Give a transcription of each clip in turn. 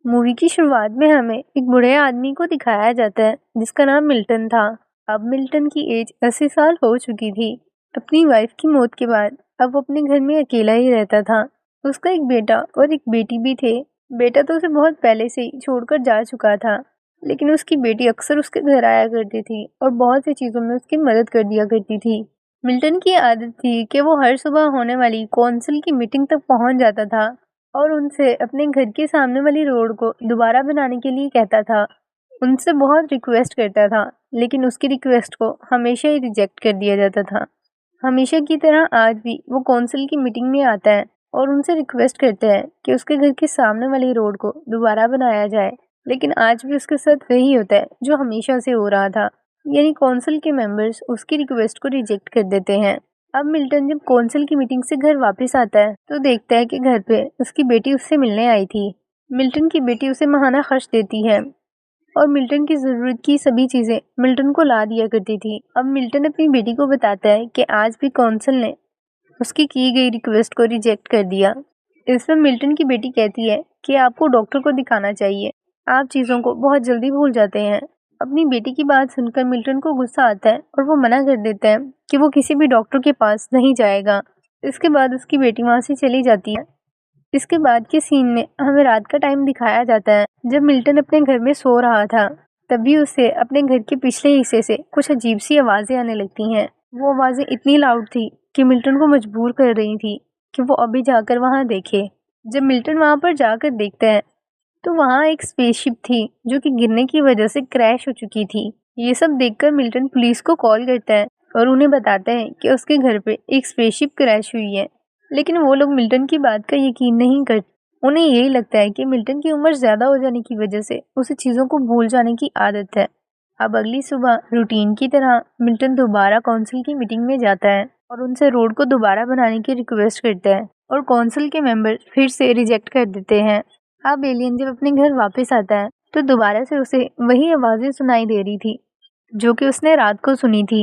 Movie की शुरुआत में हमें एक बूढ़े आदमी को दिखाया जाता है जिसका नाम मिल्टन था। अब मिल्टन की एज 80 साल हो चुकी थी। अपनी वाइफ की मौत के बाद अब वो अपने घर में अकेला ही रहता था। उसका एक बेटा और एक बेटी भी थे। बेटा तो उसे बहुत पहले से ही छोड़कर जा चुका था, लेकिन उसकी बेटी अक्सर उसके घर आया करती थी और बहुत सी चीजों में उसकी मदद कर दिया करती थी। मिल्टन की आदत थी कि वो हर सुबह होने वाली कौंसिल की मीटिंग तक पहुंच जाता था और उनसे अपने घर के सामने वाली रोड को दोबारा बनाने के लिए कहता था। उनसे बहुत रिक्वेस्ट करता था, लेकिन उसकी रिक्वेस्ट को हमेशा ही रिजेक्ट कर दिया जाता था। हमेशा की तरह आज भी वो कौंसिल की मीटिंग में आता है और उनसे रिक्वेस्ट करता है कि उसके घर के सामने वाली रोड को दोबारा बनाया जाए, लेकिन आज भी उसके साथ वही होता है जो हमेशा से हो रहा था, यानी कौंसिल के मेंबर्स उसकी रिक्वेस्ट को रिजेक्ट कर देते हैं। अब मिल्टन जब कौंसिल की मीटिंग से घर वापस आता है तो देखता है कि घर पे उसकी बेटी उससे मिलने आई थी। मिल्टन की बेटी उसे महाना खर्च देती है और मिल्टन की जरूरत की सभी चीजें मिल्टन को ला दिया करती थी। अब मिल्टन अपनी बेटी को बताता है कि आज भी कौंसिल ने उसकी की गई रिक्वेस्ट को रिजेक्ट कर दिया। इसमें मिल्टन की बेटी कहती है कि आपको डॉक्टर को दिखाना चाहिए, आप चीजों को बहुत जल्दी भूल जाते हैं। अपनी बेटी की बात सुनकर मिल्टन को गुस्सा आता है और वो मना कर देता है कि वो किसी भी डॉक्टर के पास नहीं जाएगा। इसके बाद उसकी बेटी वहां से चली जाती है। इसके बाद के सीन में हमें रात का टाइम दिखाया जाता है। जब मिल्टन अपने घर में सो रहा था तभी उसे अपने घर के पिछले हिस्से से कुछ अजीब सी आवाजें आने लगती हैं। वो आवाजें इतनी लाउड थी कि मिल्टन को मजबूर कर रही थी कि वो अभी जाकर वहां देखे। जब मिल्टन वहां पर जाकर देखता है तो वहां एक स्पेसशिप थी जो कि गिरने की वजह से क्रैश हो चुकी थी। ये सब देखकर मिल्टन पुलिस को कॉल करता है और उन्हें बताता है कि उसके घर पे एक स्पेसशिप क्रैश हुई है, लेकिन वो लोग मिल्टन की बात का यकीन नहीं करते। उन्हें यही लगता है कि मिल्टन की उम्र ज्यादा हो जाने की वजह से उसे चीजों को भूल जाने की आदत है। अब अगली सुबह रूटीन की तरह मिल्टन दोबारा काउंसिल की मीटिंग में जाता है और उनसे रोड को दोबारा बनाने की रिक्वेस्ट करता है और काउंसिल के मेंबर फिर से रिजेक्ट कर देते हैं। अब एलियन जब अपने घर वापस आता है तो दोबारा से उसे वही आवाजें सुनाई दे रही थी जो कि उसने रात को सुनी थी,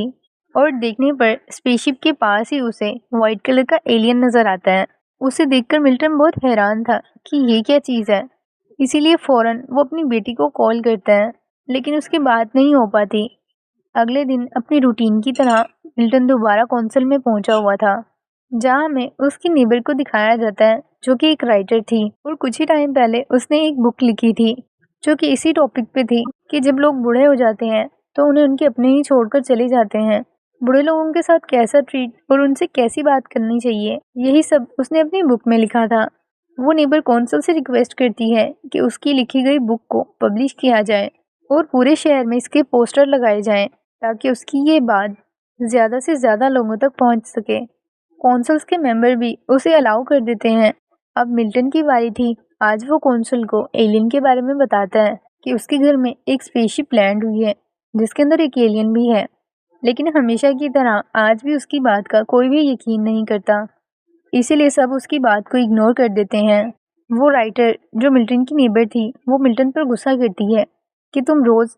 और देखने पर स्पेसशिप के पास ही उसे व्हाइट कलर का एलियन नजर आता है। उसे देखकर मिल्टन बहुत हैरान था कि ये क्या चीज है, इसीलिए फौरन वो अपनी बेटी को कॉल करता है, लेकिन उसकी बात नहीं हो पाती। अगले दिन अपनी रूटीन की तरह मिल्टन दोबारा कौंसिल में पहुंचा हुआ था, जहां हमें उसकी नेबर को दिखाया जाता है जो कि एक राइटर थी और कुछ ही टाइम पहले उसने एक बुक लिखी थी जो कि इसी टॉपिक पे थी कि जब लोग बूढ़े हो जाते हैं तो उन्हें उनके अपने ही छोड़कर चले जाते हैं, बूढ़े लोगों के साथ कैसा ट्रीट और उनसे कैसी बात करनी चाहिए, यही सब उसने अपनी बुक में लिखा था। वो नेबर कौंसिल से रिक्वेस्ट करती है कि उसकी लिखी गई बुक को पब्लिश किया जाए और पूरे शहर में इसके पोस्टर लगाए जाएं ताकि उसकी ये बात ज्यादा से ज्यादा लोगों तक पहुंच सके। कौंसिल्स के मेंबर भी उसे अलाउ कर देते हैं। अब मिल्टन की बारी थी। आज वो कौंसिल को एलियन के बारे में बताता है कि उसके घर में एक स्पेसशिप लैंड हुई है जिसके अंदर एक एलियन भी है, लेकिन हमेशा की तरह आज भी उसकी बात का कोई भी यकीन नहीं करता, इसीलिए सब उसकी बात को इग्नोर कर देते हैं। वो राइटर जो मिल्टन की नेबर थी वो मिल्टन पर गुस्सा करती है कि तुम रोज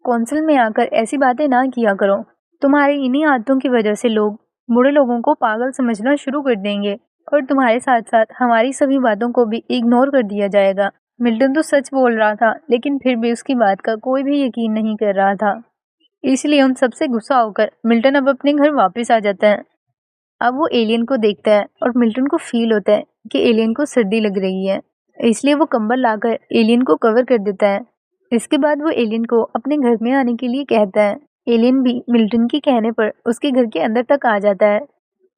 कौंसिल में आकर ऐसी बातें ना किया करो, तुम्हारी इन्हीं आदतों की वजह से लोग बूढ़े लोगों को पागल समझना शुरू कर देंगे और तुम्हारे साथ साथ हमारी सभी बातों को भी इग्नोर कर दिया जाएगा। मिल्टन तो सच बोल रहा था, लेकिन फिर भी उसकी बात का कोई भी यकीन नहीं कर रहा था, इसलिए उन सबसे गुस्सा होकर मिल्टन अब अपने घर वापस आ जाता है। अब वो एलियन को देखता है और मिल्टन को फील होता है कि एलियन को सर्दी लग रही है, इसलिए वो कंबल लाकर एलियन को कवर कर देता है। इसके बाद वो एलियन को अपने घर में आने के लिए कहता है। एलियन भी मिल्टन के कहने पर उसके घर के अंदर तक आ जाता है।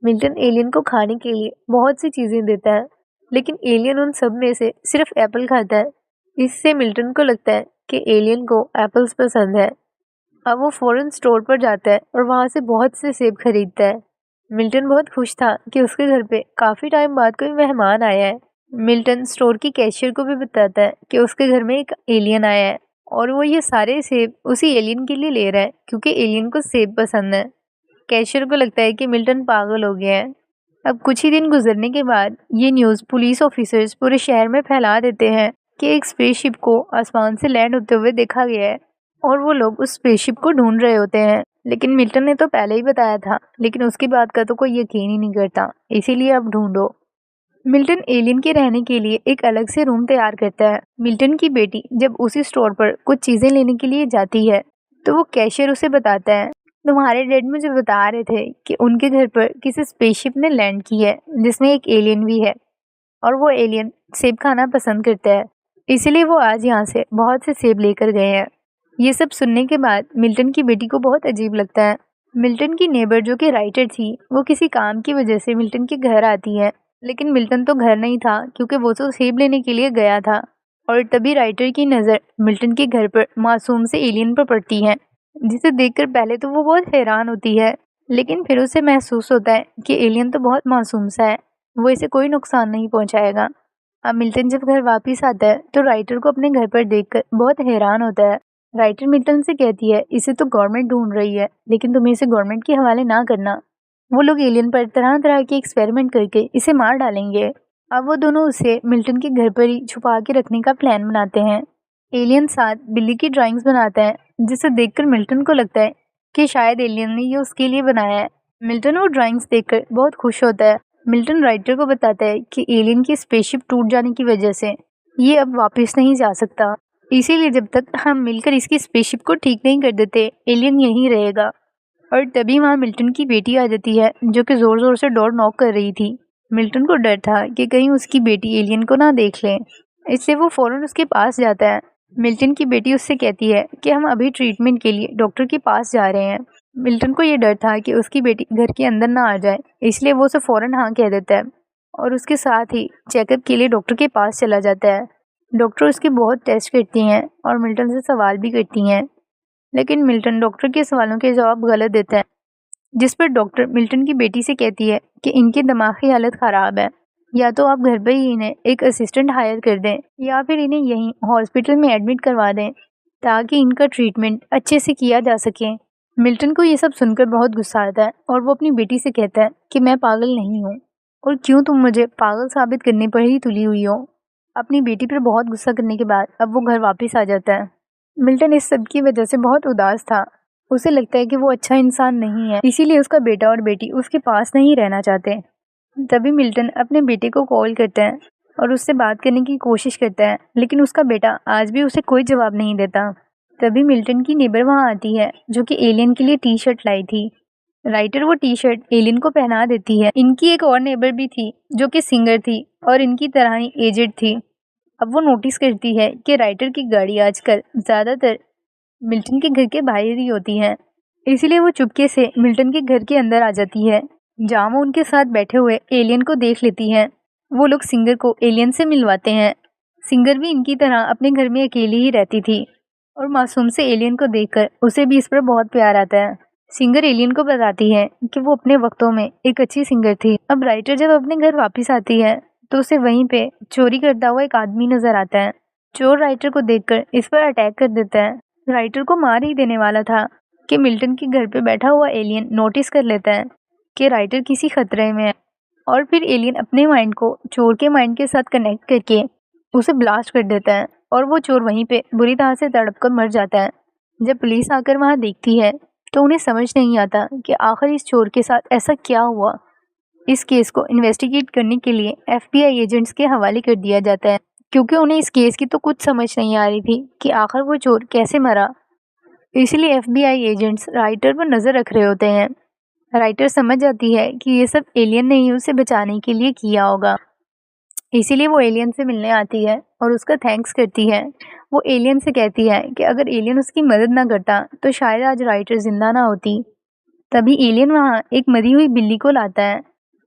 मिल्टन एलियन को खाने के लिए बहुत सी चीजें देता है, लेकिन एलियन उन सब में से सिर्फ एप्पल खाता है। इससे मिल्टन को लगता है कि एलियन को एप्पल्स पसंद है। अब वो फौरन स्टोर पर जाता है और वहां से बहुत से सेब खरीदता है। मिल्टन बहुत खुश था कि उसके घर पे काफी टाइम बाद कोई मेहमान आया है। मिल्टन स्टोर की कैशियर को भी बताता है कि उसके घर में एक एलियन आया है और वो ये सारे सेब उसी एलियन के लिए ले रहा है क्योंकि एलियन को सेब पसंद है। कैशियर को लगता है कि मिल्टन पागल हो गया है। अब कुछ ही दिन गुजरने के बाद ये न्यूज़ पुलिस ऑफिसर्स पूरे शहर में फैला देते हैं कि एक स्पेसशिप को आसमान से लैंड होते हुए देखा गया है और वो लोग उस स्पेसशिप को ढूंढ रहे होते हैं। लेकिन मिल्टन ने तो पहले ही बताया था, लेकिन उसकी बात का तो कोई यकीन ही नहीं करता, इसीलिए अब ढूंढो। मिल्टन एलियन के रहने के लिए एक अलग से रूम तैयार करता है। मिल्टन की बेटी जब उसी स्टोर पर कुछ चीजें लेने के लिए जाती है तो वो कैशियर उसे बताता है, तुम्हारे डैड मुझे बता रहे थे कि उनके घर पर किसी स्पेसशिप ने लैंड की है जिसमें एक एलियन भी है और वो एलियन सेब खाना पसंद करता है, इसलिए वो आज यहाँ से बहुत से सेब लेकर गए हैं। ये सब सुनने के बाद मिल्टन की बेटी को बहुत अजीब लगता है। मिल्टन की नेबर जो कि राइटर थी वो किसी काम की वजह से मिल्टन के घर आती है, लेकिन मिल्टन तो घर नहीं था क्योंकि वो तो सेब लेने के लिए गया था। और तभी राइटर की नज़र मिल्टन के घर पर मासूम से एलियन पर पड़ती है, जिसे देखकर पहले तो वो बहुत हैरान होती है, लेकिन फिर उसे महसूस होता है कि एलियन तो बहुत मासूम सा है, वो इसे कोई नुकसान नहीं पहुंचाएगा। अब मिल्टन जब घर वापस आता है तो राइटर को अपने घर पर देखकर बहुत हैरान होता है। राइटर मिल्टन से कहती है, इसे तो गवर्नमेंट ढूंढ रही है, लेकिन तुम्हें इसे गवर्नमेंट के हवाले ना करना, वो लोग एलियन पर तरह तरह के एक्सपेरिमेंट करके इसे मार डालेंगे। अब वो दोनों उसे मिल्टन के घर पर ही छुपा के रखने का प्लान बनाते हैं। एलियन साथ बिल्ली की ड्राइंग्स बनाता है, जिसे देखकर मिल्टन को लगता है कि शायद एलियन ने ये उसके लिए बनाया है। मिल्टन वो ड्राइंग्स देखकर बहुत खुश होता है। मिल्टन राइटर को बताता है कि एलियन की स्पेसशिप टूट जाने की वजह से ये अब वापस नहीं जा सकता, इसीलिए जब तक हम मिलकर इसकी स्पेसशिप को ठीक नहीं कर देते एलियन यहीं रहेगा। और तभी वहाँ मिल्टन की बेटी आ जाती है जो कि जोर जोर से डोर नॉक कर रही थी। मिल्टन को डर था कि कहीं उसकी बेटी एलियन को ना देख ले, इसलिए वो फौरन उसके पास जाता है। मिल्टन की बेटी उससे कहती है कि हम अभी ट्रीटमेंट के लिए डॉक्टर के पास जा रहे हैं। मिल्टन को ये डर था कि उसकी बेटी घर के अंदर ना आ जाए, इसलिए वो उसे फौरन हाँ कह देता है और उसके साथ ही चेकअप के लिए डॉक्टर के पास चला जाता है। डॉक्टर उसके बहुत टेस्ट करती हैं और मिल्टन से सवाल भी करती हैं, लेकिन मिल्टन डॉक्टर के सवालों के जवाब गलत देता है, जिस पर डॉक्टर मिल्टन की बेटी से कहती है कि इनकी दिमागी हालत ख़राब है, या तो आप घर पर ही इन्हें एक असिस्टेंट हायर कर दें या फिर इन्हें यहीं हॉस्पिटल में एडमिट करवा दें ताकि इनका ट्रीटमेंट अच्छे से किया जा सके। मिल्टन को ये सब सुनकर बहुत गुस्सा आता है और वो अपनी बेटी से कहता है कि मैं पागल नहीं हूँ और क्यों तुम मुझे पागल साबित करने पर ही तुली हुई हो। अपनी बेटी पर बहुत गुस्सा करने के बाद अब वो घर वापस आ जाता है। मिल्टन इस सब की वजह से बहुत उदास था। उसे लगता है कि वो अच्छा इंसान नहीं है, इसीलिए उसका बेटा और बेटी उसके पास नहीं रहना चाहते। तभी मिल्टन अपने बेटे को कॉल करता है और उससे बात करने की कोशिश करता है, लेकिन उसका बेटा आज भी उसे कोई जवाब नहीं देता। तभी मिल्टन की नेबर वहाँ आती है जो कि एलियन के लिए टी शर्ट लाई थी। राइटर वो टी शर्ट एलियन को पहना देती है। इनकी एक और नेबर भी थी जो कि सिंगर थी और इनकी तरह ही एजेड थी। अब वो नोटिस करती है कि राइटर की गाड़ी आजकल ज़्यादातर मिल्टन के घर के बाहर ही होती है, इसीलिए वो चुपके से मिल्टन के घर के अंदर आ जाती है, जहाँ वो उनके साथ बैठे हुए एलियन को देख लेती है। वो लोग सिंगर को एलियन से मिलवाते हैं। सिंगर भी इनकी तरह अपने घर में अकेली ही रहती थी और मासूम से एलियन को देखकर उसे भी इस पर बहुत प्यार आता है। सिंगर एलियन को बताती है कि वो अपने वक्तों में एक अच्छी सिंगर थी। अब राइटर जब अपने घर वापस आती है तो उसे वहीं पे चोरी करता हुआ एक आदमी नजर आता है। चोर राइटर को देखकर इस पर अटैक कर देता है। राइटर को मार ही देने वाला था कि मिल्टन के घर पे बैठा हुआ एलियन नोटिस कर लेता है कि राइटर किसी खतरे में है और फिर एलियन अपने माइंड को चोर के माइंड के साथ कनेक्ट करके उसे ब्लास्ट कर देता है और वो चोर वहीं पे बुरी तरह से तड़प कर मर जाता है। जब पुलिस आकर वहाँ देखती है तो उन्हें समझ नहीं आता कि आखिर इस चोर के साथ ऐसा क्या हुआ। इस केस को इन्वेस्टिगेट करने के लिए FBI एजेंट्स के हवाले कर दिया जाता है, क्योंकि उन्हें इस केस की तो कुछ समझ नहीं आ रही थी कि आखिर वो चोर कैसे मरा। इसलिए FBI एजेंट्स राइटर पर नज़र रख रहे होते हैं। राइटर समझ जाती है कि ये सब एलियन ने ही उसे बचाने के लिए किया होगा, इसीलिए वो एलियन से मिलने आती है और उसका थैंक्स करती है। वो एलियन से कहती है कि अगर एलियन उसकी मदद ना करता तो शायद आज राइटर जिंदा ना होती। तभी एलियन वहाँ एक मरी हुई बिल्ली को लाता है।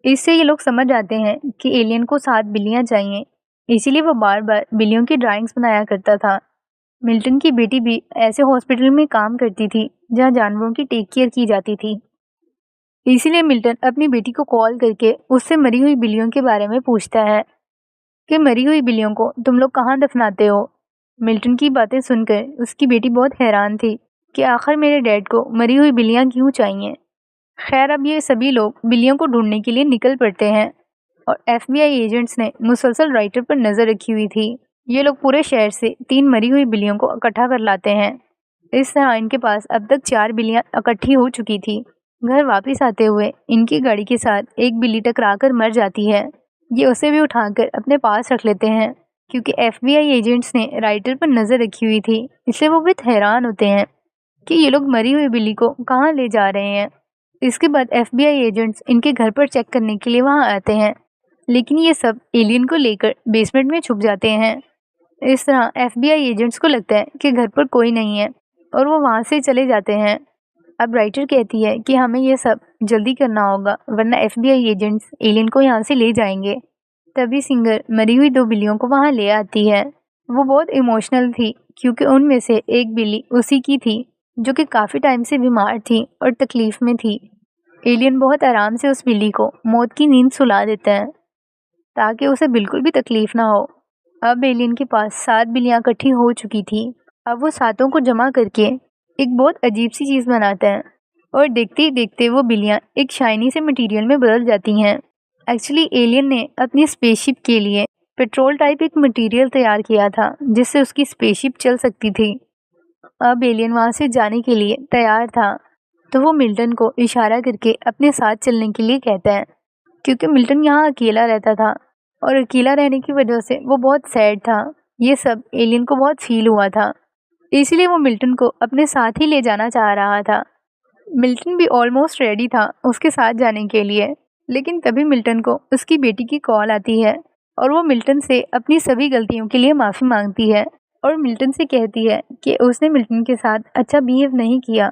इससे ये लोग समझ जाते हैं कि एलियन को 7 बिल्लियाँ चाहिए, इसीलिए वो बार बार बिल्लियों की ड्राइंग्स बनाया करता था। मिल्टन की बेटी भी ऐसे हॉस्पिटल में काम करती थी जहाँ जानवरों की टेक केयर की जाती थी, इसीलिए मिल्टन अपनी बेटी को कॉल करके उससे मरी हुई बिल्लियों के बारे में पूछता है कि मरी हुई बिल्लियों को तुम लोग कहाँ दफनाते हो। मिल्टन की बातें सुनकर उसकी बेटी बहुत हैरान थी कि आखिर मेरे डैड को मरी हुई बिल्लियाँ क्यों चाहिए। खैर, अब ये सभी लोग बिल्लियों को ढूंढने के लिए निकल पड़ते हैं और FBI एजेंट्स ने मुसलसल राइटर पर नज़र रखी हुई थी। ये लोग पूरे शहर से 3 मरी हुई बिल्लियों को इकट्ठा कर लाते हैं। इस तरह इनके पास अब तक 4 बिल्लियाँ इकट्ठी हो चुकी थी। घर वापस आते हुए इनकी गाड़ी के साथ एक बिल्ली टकराकर मर जाती है, ये उसे भी उठाकर अपने पास रख लेते हैं। क्योंकि FBI एजेंट्स ने राइटर पर नज़र रखी हुई थी, इसलिए वो भी हैरान होते हैं कि ये लोग मरी हुई बिल्ली को कहाँ ले जा रहे हैं। इसके बाद FBI एजेंट्स इनके घर पर चेक करने के लिए वहाँ आते हैं, लेकिन ये सब एलियन को लेकर बेसमेंट में छुप जाते हैं। इस तरह FBI एजेंट्स को लगता है कि घर पर कोई नहीं है और वो वहाँ से चले जाते हैं। अब राइटर कहती है कि हमें ये सब जल्दी करना होगा, वरना FBI एजेंट्स एलियन को यहाँ से ले जाएंगे। तभी सिंगर मरी हुई 2 बिल्लियों को वहाँ ले आती है। वो बहुत इमोशनल थी क्योंकि उनमें से एक बिल्ली उसी की थी जो कि काफ़ी टाइम से बीमार थी और तकलीफ में थी। एलियन बहुत आराम से उस बिल्ली को मौत की नींद सुला देते हैं ताकि उसे बिल्कुल भी तकलीफ ना हो। अब एलियन के पास 7 बिल्लियाँ इकट्ठी हो चुकी थी। अब वो सातों को जमा करके एक बहुत अजीब सी चीज़ बनाते हैं और देखते ही देखते वो बिल्लियाँ एक शाइनी से मटेरियल में बदल जाती हैं। एक्चुअली एलियन ने अपनी स्पेसशिप के लिए पेट्रोल टाइप एक मटेरियल तैयार किया था जिससे उसकी स्पेसशिप चल सकती थी। अब एलियन वहाँ से जाने के लिए तैयार था, तो वो मिल्टन को इशारा करके अपने साथ चलने के लिए कहता है। क्योंकि मिल्टन यहाँ अकेला रहता था और अकेला रहने की वजह से वो बहुत सैड था। ये सब एलियन को बहुत फील हुआ था, इसलिए वो मिल्टन को अपने साथ ही ले जाना चाह रहा था। मिल्टन भी ऑलमोस्ट रेडी था उसके साथ जाने के लिए, लेकिन तभी मिल्टन को उसकी बेटी की कॉल आती है और वो मिल्टन से अपनी सभी गलतियों के लिए माफ़ी मांगती है और मिल्टन से कहती है कि उसने मिल्टन के साथ अच्छा बिहेव नहीं किया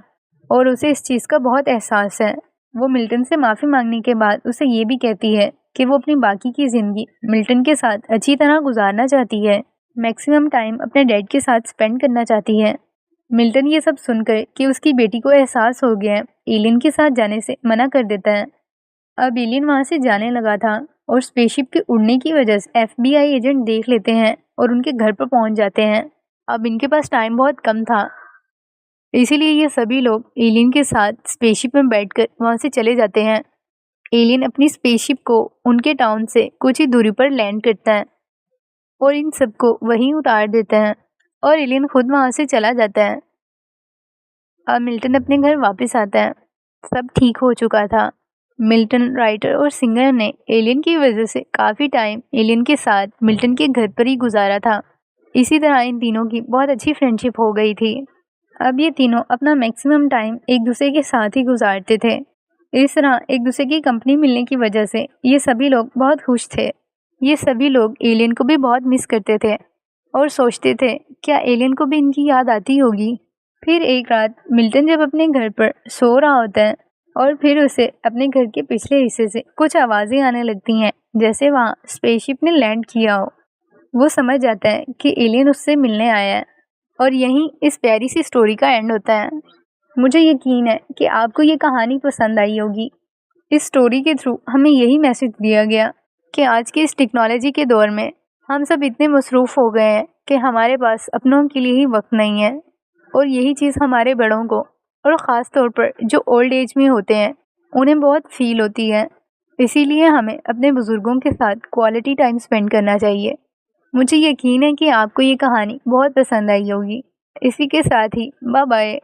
और उसे इस चीज़ का बहुत एहसास है। वो मिल्टन से माफ़ी मांगने के बाद उसे ये भी कहती है कि वो अपनी बाकी की ज़िंदगी मिल्टन के साथ अच्छी तरह गुजारना चाहती है, मैक्सिमम टाइम अपने डैड के साथ स्पेंड करना चाहती है। मिल्टन ये सब सुनकर कि उसकी बेटी को एहसास हो गया है, एलियन के साथ जाने से मना कर देता है। अब एलियन वहाँ से जाने लगा था और स्पेसशिप के उड़ने की वजह से FBI एजेंट देख लेते हैं और उनके घर पर पहुँच जाते हैं। अब इनके पास टाइम बहुत कम था, इसीलिए ये सभी लोग एलियन के साथ स्पेसशिप में बैठकर वहाँ से चले जाते हैं। एलियन अपनी स्पेसशिप को उनके टाउन से कुछ ही दूरी पर लैंड करता है और इन सबको वहीं उतार देता है और एलियन खुद वहाँ से चला जाता है। अब मिल्टन अपने घर वापस आता है। सब ठीक हो चुका था। मिल्टन, राइटर और सिंगर ने एलियन की वजह से काफ़ी टाइम एलियन के साथ मिल्टन के घर पर ही गुजारा था। इसी तरह इन तीनों की बहुत अच्छी फ्रेंडशिप हो गई थी। अब ये तीनों अपना मैक्सिमम टाइम एक दूसरे के साथ ही गुजारते थे। इस तरह एक दूसरे की कंपनी मिलने की वजह से ये सभी लोग बहुत खुश थे। ये सभी लोग एलियन को भी बहुत मिस करते थे और सोचते थे क्या एलियन को भी इनकी याद आती होगी। फिर एक रात मिल्टन जब अपने घर पर सो रहा होता है और फिर उसे अपने घर के पिछले हिस्से से कुछ आवाज़ें आने लगती हैं, जैसे वहाँ स्पेसशिप ने लैंड किया हो। वो समझ जाता है कि एलियन उससे मिलने आया है और यहीं इस प्यारी सी स्टोरी का एंड होता है। मुझे यकीन है कि आपको ये कहानी पसंद आई होगी। इस स्टोरी के थ्रू हमें यही मैसेज दिया गया कि आज के इस टेक्नोलॉजी के दौर में हम सब इतने मसरूफ़ हो गए हैं कि हमारे पास अपनों के लिए ही वक्त नहीं है और यही चीज़ हमारे बड़ों को और ख़ास तौर पर जो ओल्ड एज में होते हैं उन्हें बहुत फील होती है। इसीलिए हमें अपने बुज़ुर्गों के साथ क्वालिटी टाइम स्पेंड करना चाहिए। मुझे यकीन है कि आपको ये कहानी बहुत पसंद आई होगी। इसी के साथ ही बाय बाय।